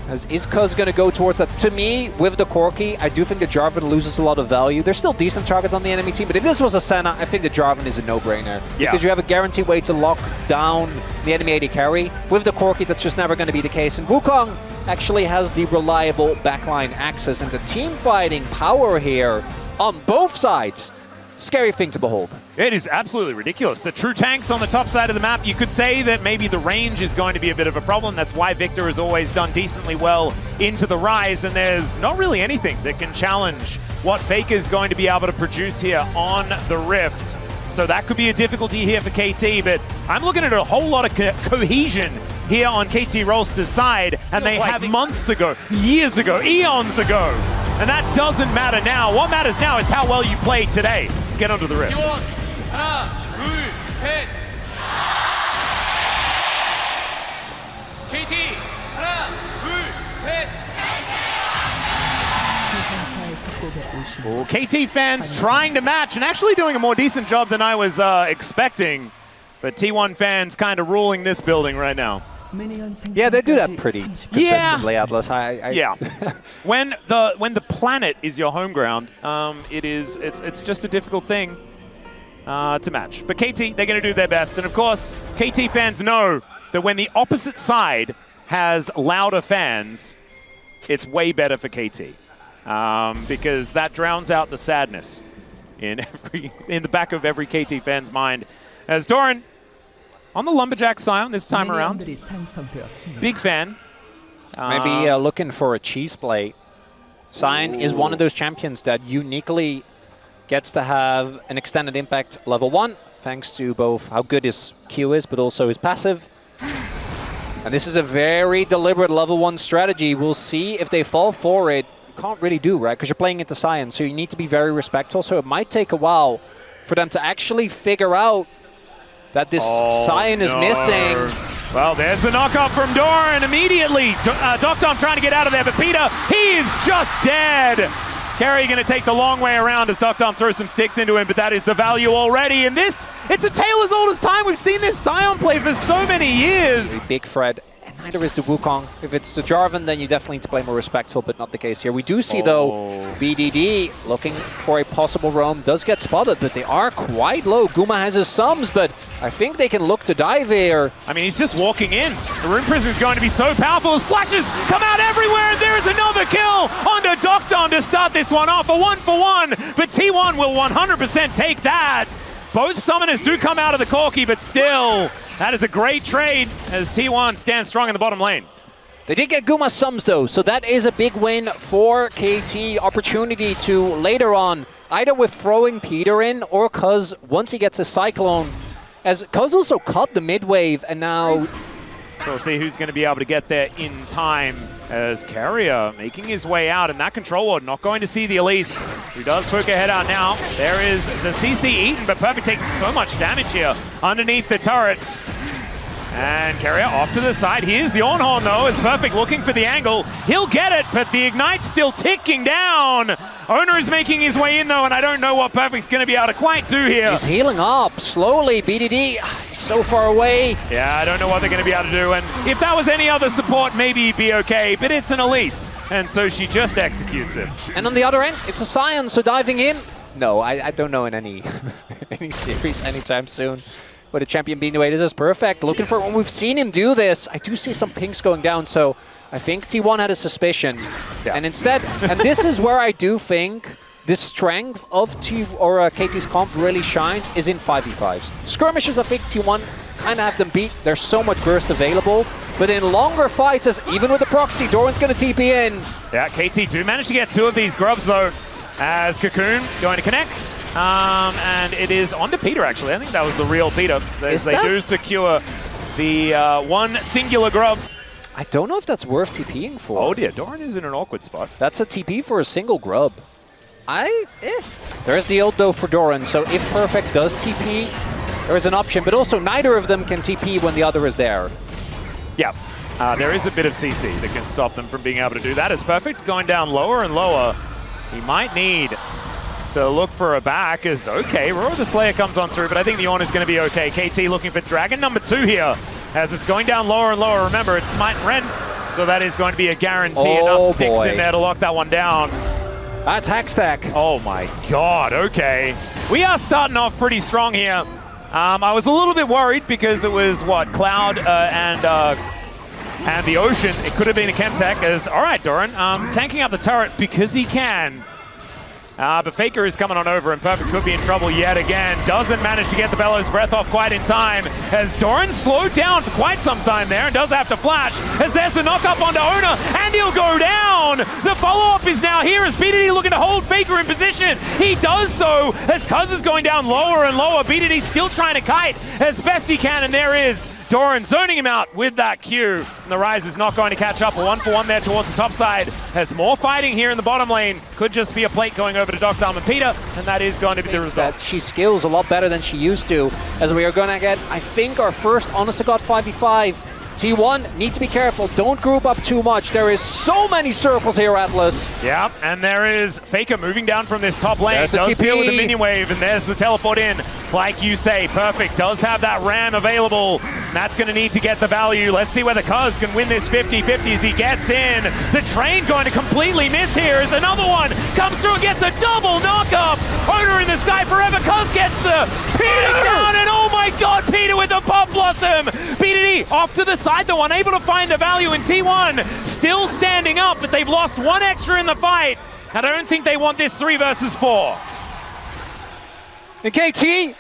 Is Cuz going to go towards that? To me, with the Corki, I do think the Jarvan loses a lot of value. There's still decent targets on the enemy team, but if this was a Senna, I think the Jarvan is a no-brainer. Yeah. Because you have a guaranteed way to lock down the enemy AD carry. With the Corki, that's just never going to be the case. And Wukong actually has the reliable backline access, and the team fighting power here on both sides. Scary thing to behold. It is absolutely ridiculous. The true tanks on the top side of the map, you could say that maybe the range is going to be a bit of a problem. That's why Victor has always done decently well into the Rise, and there's not really anything that can challenge what FAKER is going to be able to produce here on the Rift. So that could be a difficulty here for KT, but I'm looking at a whole lot of cohesion here on KT ROLSTER's side, and they have months ago, years ago, eons ago. And that doesn't matter now. What matters now is how well you played today. Let's get onto the Rift. Well, KT fans trying to match and actually doing a more decent job than I was expecting. But T1 fans kind of ruling this building right now. Yeah, they do that pretty consistently, Atlas. Yeah. When the planet is your home ground, it's just a difficult thing to match. But KT, they're going to do their best. And of course, KT fans know that when the opposite side has louder fans, it's way better for KT. Because that drowns out the sadness in the back of every KT fan's mind. As Doran on the Lumberjack Scion this time around. Big fan. Maybe looking for a cheese plate. Scion is one of those champions that uniquely gets to have an extended impact level 1, thanks to both how good his Q is, but also his passive. And this is a very deliberate level 1 strategy. We'll see if they fall for it. You can't really do, right? Because you're playing into Scion, so you need to be very respectful. So it might take a while for them to actually figure out that this Scion is missing. Well, there's the knockoff from Doran immediately. Doctom trying to get out of there, but Peter, he is just dead. Carey going to take the long way around as Doctom throws some sticks into him, but that is the value already. And this, it's a tale as old as time. We've seen this Scion play for so many years. Big Fred. Neither is the Wukong. If it's the Jarvan, then you definitely need to play more respectful, but not the case here. We do see, though, BDD looking for a possible roam. Does get spotted, but they are quite low. Guma has his sums, but I think they can look to dive here. I mean, he's just walking in. The Rune Prison is going to be so powerful. His flashes come out everywhere, and there is another kill onto Doctom to start this one off. A 1-for-1, but T1 will 100% take that. Both summoners do come out of the Corki, but still, that is a great trade as T1 stands strong in the bottom lane. They did get Guma sums, though, so that is a big win for KT. Opportunity to later on, either with throwing Peter in or Cuz once he gets a Cyclone, as Cuz also caught the mid wave, and now... So we'll see who's going to be able to get there in time as Carrier making his way out, and that Control Ward not going to see the Elise, who does poke her head out now. There is the CC eaten, but Perfect taking so much damage here underneath the turret. And Carrier off to the side. Here's the on-horn, though, as Perfect looking for the angle. He'll get it, but the Ignite's still ticking down. Owner is making his way in, though, and I don't know what Perfect's going to be able to quite do here. He's healing up slowly. BDD so far away. Yeah, I don't know what they're going to be able to do. And if that was any other support, maybe he'd be okay. But it's an Elise, and so she just executes it. And on the other end, it's a Scion, so diving in. No, I don't know in any series anytime soon. But a champion being the way this is perfect. Looking for when we've seen him do this. I do see some pinks going down, so I think T1 had a suspicion. Yeah. And instead, and this is where I do think the strength of KT's comp really shines is in 5v5s. Skirmishes, I think T1 kind of have them beat. There's so much burst available. But in longer fights, as even with the proxy, Doran's going to TP in. Yeah, KT do manage to get 2 of these grubs, though, as Cocoon going to connect. And it is onto Peter, actually. I think that was the real Peter. They do secure the one singular grub. I don't know if that's worth TPing for. Oh dear, Doran is in an awkward spot. That's a TP for a single grub. There's the ult, though, for Doran. So if Perfect does TP, there is an option. But also, neither of them can TP when the other is there. Yeah, there is a bit of CC that can stop them from being able to do that. As Perfect going down lower and lower, he might need to look for a back. As okay, Roar the Slayer comes on through, but I think the on is going to be okay. KT looking for Dragon number 2 here, as it's going down lower and lower. Remember, it's Smite and Rend, So that is going to be a guarantee. Enough sticks in there to lock that one down. That's hack stack. Oh my god, okay. We are starting off pretty strong here. I was a little bit worried because it was, what, Cloud and the Ocean. It could have been a Chemtech as, all right, Doran, tanking out the turret because he can. But Faker is coming on over, and Perfect could be in trouble yet again. Doesn't manage to get the Bellows breath off quite in time, as Doran slowed down for quite some time there and does have to flash, as there's the knock up onto Ona, and he'll go down! The follow-up is now here as BDD looking to hold Faker in position. He does so, as Cuz is going down lower and lower. BDD still trying to kite as best he can, and there is Doran zoning him out with that Q. And the Rise is not going to catch up. A 1-for-1 there towards the top side. Has more fighting here in the bottom lane. Could just be a plate going over to Dr. and Peter, and that is going to be the result. That she skills a lot better than she used to, as we are going to get, I think, our first honest-to-God 5v5. T1, need to be careful. Don't group up too much. There is so many circles here, Atlas. Yeah, and there is Faker moving down from this top lane. There's the does TP. deal with the minion wave, and there's the teleport in. Like you say, Perfect does have that ram available. And that's going to need to get the value. Let's see whether Cuz can win this 50-50 as he gets in. The train going to completely miss here as another one comes through and gets a double knock-up. Owner in the sky forever. Cuz gets the Peter down, and oh my god, Peter with the pop blossom. BDD off to the side, though, unable to find the value in T1. Still standing up, but they've lost one extra in the fight. And I don't think they want this 3 versus 4. And KT,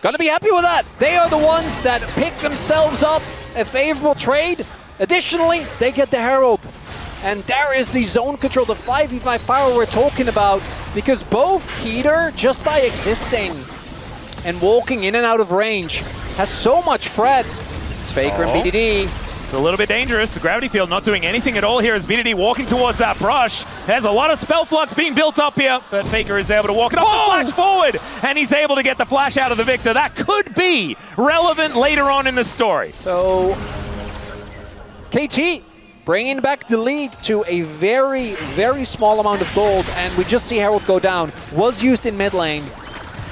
gonna be happy with that. They are the ones that pick themselves up a favorable trade. Additionally, they get the Herald. And there is the zone control, the 5v5 power we're talking about, because both Peter, just by existing and walking in and out of range, has so much Fred. It's Faker and BDD. It's a little bit dangerous. The gravity field not doing anything at all here as BDD walking towards that brush. There's a lot of spell flux being built up here, but Faker is able to walk it up the flash forward, and he's able to get the flash out of the Victor. That could be relevant later on in the story. So, KT bringing back the lead to a very, very small amount of gold, and we just see Herald go down. Was used in mid lane,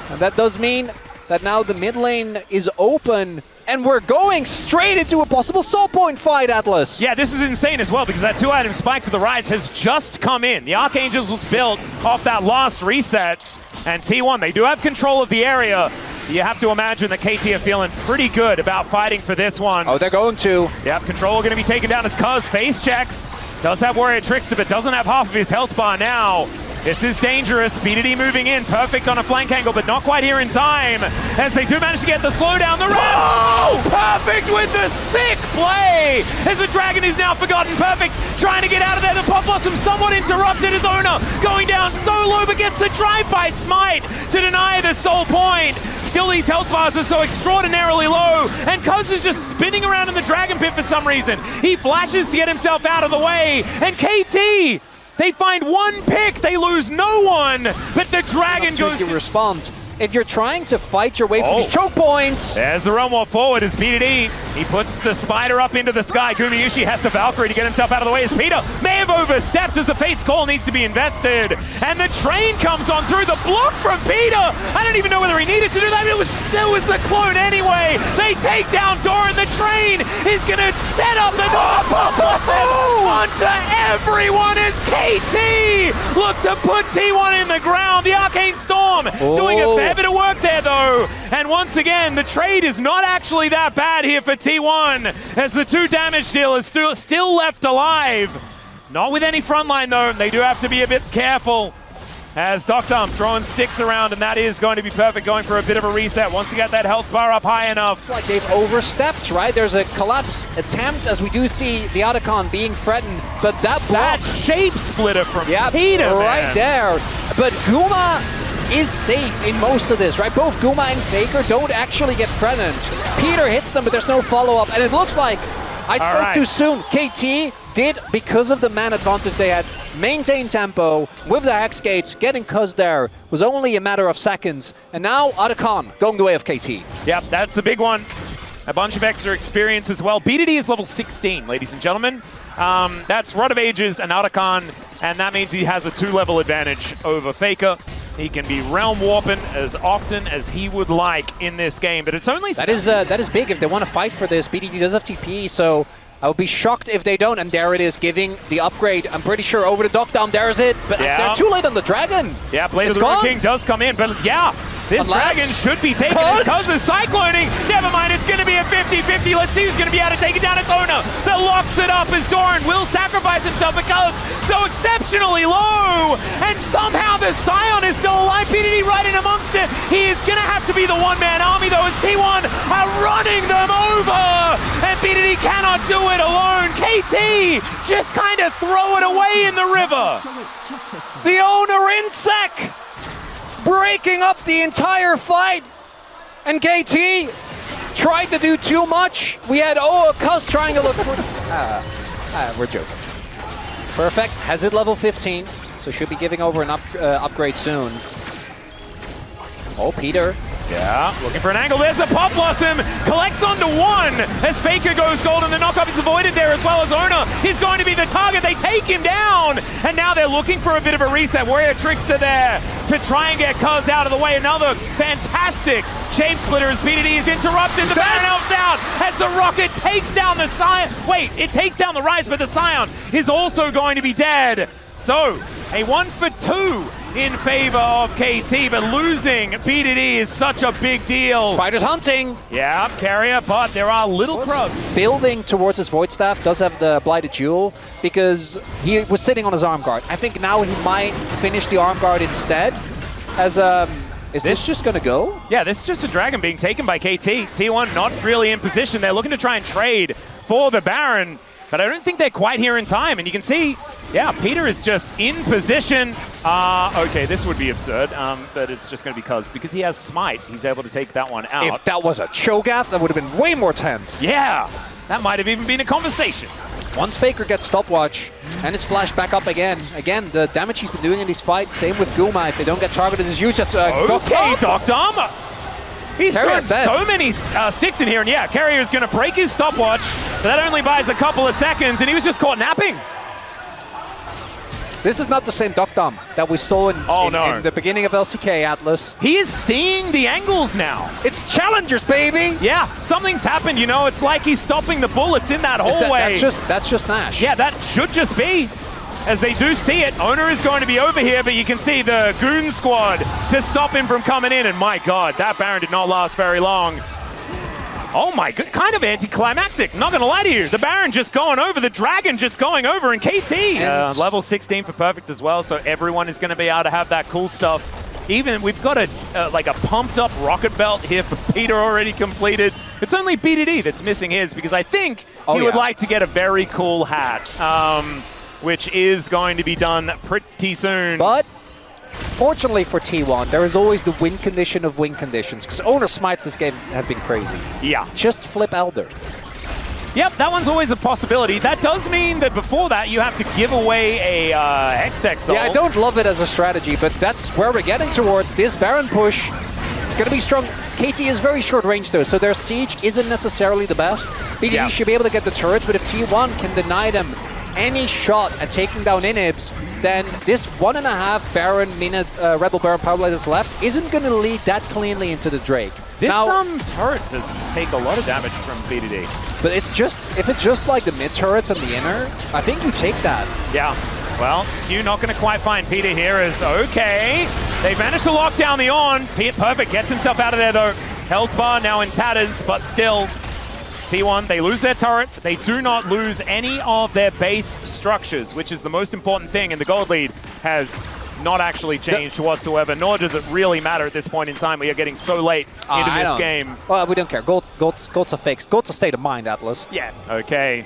and that does mean that now the mid lane is open. And we're going straight into a possible soul point fight, Atlas. Yeah, this is insane as well, because that 2-item spike for the Rise has just come in. The Archangels was built off that last reset. And T1, they do have control of the area. You have to imagine that KT are feeling pretty good about fighting for this one. Oh, they're going to. Yep, control going to be taken down as Cuz face checks. Does have Warrior Trickster, but doesn't have half of his health bar now. This is dangerous. BDD moving in. Perfect on a flank angle, but not quite here in time. As they do manage to get the slowdown. The ram. Oh! Perfect with the sick play. As the Dragon is now forgotten. Perfect trying to get out of there. The Pop Blossom somewhat interrupted his owner. Going down so low, but gets the drive-by smite to deny the soul point. Still, these health bars are so extraordinarily low. And Cuz is just spinning around in the Dragon Pit for some reason. He flashes to get himself out of the way. And KT, they find one pick, they lose no one, but the Dragon goes to respond. If you're trying to fight your way from these choke points. There's the run more forward as BDD. He puts the spider up into the sky. Gumayushi has to Valkyrie to get himself out of the way as Peter may have overstepped as the Fate's Call needs to be invested. And the train comes on through the block from Peter. I don't even know whether he needed to do that. It was the clone anyway. They take down Doran. The train is going to set up the onto everyone as KT look to put T1 in the ground. The Arcane Storm doing a fair bit of work there though. And once again, the trade is not actually that bad here for T1 as the 2 damage deal is still left alive. Not with any frontline though. They do have to be a bit careful as Doctor throwing sticks around, and that is going to be perfect, going for a bit of a reset once you get that health bar up high enough. Like they've overstepped, right? There's a collapse attempt as we do see the Otacon being threatened, but that block, that shape splitter from Peter, right there. But Guma is safe in most of this, right? Both Guma and Faker don't actually get threatened. Peter hits them, but there's no follow-up, and it looks like I spoke too soon. KT did, because of the man advantage they had, maintain tempo with the Hex Gates. Getting Cuz there was only a matter of seconds. And now Otacon going the way of KT. Yep, that's a big one. A bunch of extra experience as well. BDD is level 16, ladies and gentlemen. That's Rod of Ages and Otacon, and that means he has a 2-level advantage over Faker. He can be realm warping as often as he would like in this game, but it's only... That is big if they want to fight for this. BDD does have TP, so I would be shocked if they don't, and there it is, giving the upgrade. I'm pretty sure over the dock down, there's it, but they're too late on the Dragon. Yeah, Blade of the Ruined King does come in, but yeah, this Dragon should be taken because of Cycloning. Never mind, it's going to be a 50-50. Let's see who's going to be able to take it down. It's Owner that locks it up as Doran will sacrifice himself because so exceptionally low, and somehow the Scion is still alive. PDD right in amongst it. He is going to have to be the one-man army, though, as T1 are running them over, and PDD cannot do it alone. KT just kind of throw it away in the river. The Owner insect breaking up the entire fight, and KT tried to do too much. We had Cuz trying to look for... we're joking. Perfect, has it level 15, so should be giving over an upgrade soon. Oh, Peter. Yeah, looking for an angle. There's a Pop Blossom. Collects onto one as Faker goes gold, and the knockup is avoided there as well as Owner is going to be the target. They take him down, and now they're looking for a bit of a reset. Warrior Trickster there to try and get Cuz out of the way. Another fantastic Shape Splitter as PDD is interrupted. The Baron helps out as the Rocket takes down the Scion. Wait, it takes down the Rise, but the Scion is also going to be dead. So, a 1-for-2 in favor of KT, but losing PDD is such a big deal. Spider's hunting. Yeah, carrier, but there are little Krugs. Building towards his Void Staff, does have the Blighted Jewel, because he was sitting on his Arm Guard. I think now he might finish the Arm Guard instead, as is this just going to go? Yeah, this is just a Dragon being taken by KT. T1 not really in position. They're looking to try and trade for the Baron, but I don't think they're quite here in time. And you can see, yeah, Peter is just in position. Okay, this would be absurd, but it's just going to be because he has Smite. He's able to take that one out. If that was a Cho'Gath, that would have been way more tense. Yeah, that might have even been a conversation. Once Faker gets stopwatch, and it's flashed back up again. Again, the damage he's been doing in these fights, same with Guma. If they don't get targeted, is huge. That's okay, Doctor. He's thrown so many sticks in here, and yeah, Carrier's going to break his stopwatch, but that only buys a couple of seconds, and he was just caught napping. This is not the same Dokdam that we saw in the beginning of LCK, Atlas. He is seeing the angles now. It's challengers, baby! Yeah, something's happened, you know. It's like he's stopping the bullets in that hallway. That's just Nash. Yeah, that should just be. As they do see it, Owner is going to be over here, but you can see the Goon Squad to stop him from coming in. And my God, that Baron did not last very long. Oh my God, kind of anticlimactic. Not gonna lie to you. The Baron just going over, the Dragon just going over, and KT. Level 16 for Perfect as well, so everyone is gonna be able to have that cool stuff. Even, we've got a like a pumped up Rocket Belt here for Peter already completed. It's only BDD that's missing his, because I think he would like to get a very cool hat. Which is going to be done pretty soon. But fortunately for T1, there is always the win condition of win conditions, because Owner smites this game have been crazy. Yeah. Just flip Elder. Yep, that one's always a possibility. That does mean that before that, you have to give away a Hextech Soul. Yeah, I don't love it as a strategy, but that's where we're getting towards. This Baron push, it's going to be strong. KT is very short range though, so their siege isn't necessarily the best. BDD should be able to get the turrets, but if T1 can deny them any shot at taking down Inhibs, then this 1.5 Baron, Rebel Baron power play that's left isn't going to lead that cleanly into the Drake. This turret does take a lot of damage from BDD. But it's just, if it's just like the mid turrets and the inner, I think you take that. Yeah. Well, Q not going to quite find Peter here as okay. They've managed to lock down the on. Perfect gets himself out of there though. Health bar now in tatters, but still. T1, they lose their turret. They do not lose any of their base structures, which is the most important thing, and the gold lead has not actually changed whatsoever, nor does it really matter at this point in time. We are getting so late into this game. Well, we don't care. Gold's a fix. Gold's a state of mind, Atlas. Yeah. Okay.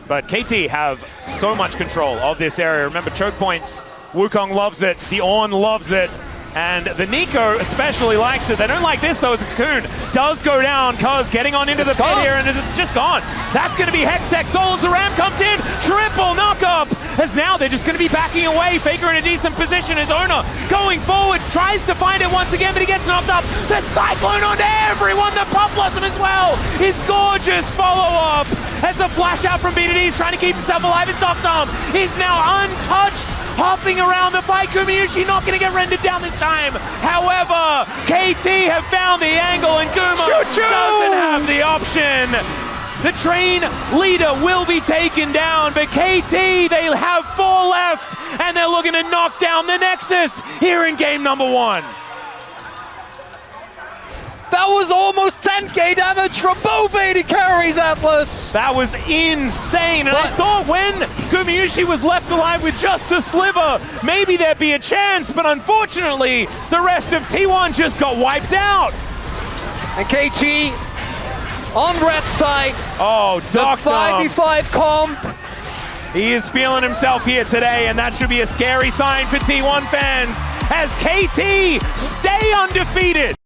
But KT have so much control of this area. Remember, choke points. Wukong loves it. The Ornn loves it. And the Nico especially likes it. They don't like this, though, as a Cocoon does go down. Cuz getting on into the pit here, and it's just gone. That's going to be Hextech Soul. Ram comes in. Triple knockup. As now they're just going to be backing away. Faker in a decent position as Owner going forward. Tries to find it once again, but he gets knocked up. The Cyclone onto everyone. The Pop Blossom as well. His gorgeous follow-up. As the flash out from BDD is trying to keep himself alive. His Docdom is now untouched. Hopping around the fight. Gumayushi not going to get rendered down this time. However, KT have found the angle, and Guma doesn't have the option. The train leader will be taken down, but KT, they have 4 left, and they're looking to knock down the Nexus here in game number 1. That was almost 10k damage from both AD carries, Atlas! That was insane, and I thought when Gumayusi was left alive with just a sliver, maybe there'd be a chance, but unfortunately, the rest of T1 just got wiped out. And KT on red side. Oh, Doctor. 5v5 comp. He is feeling himself here today, and that should be a scary sign for T1 fans as KT stay undefeated.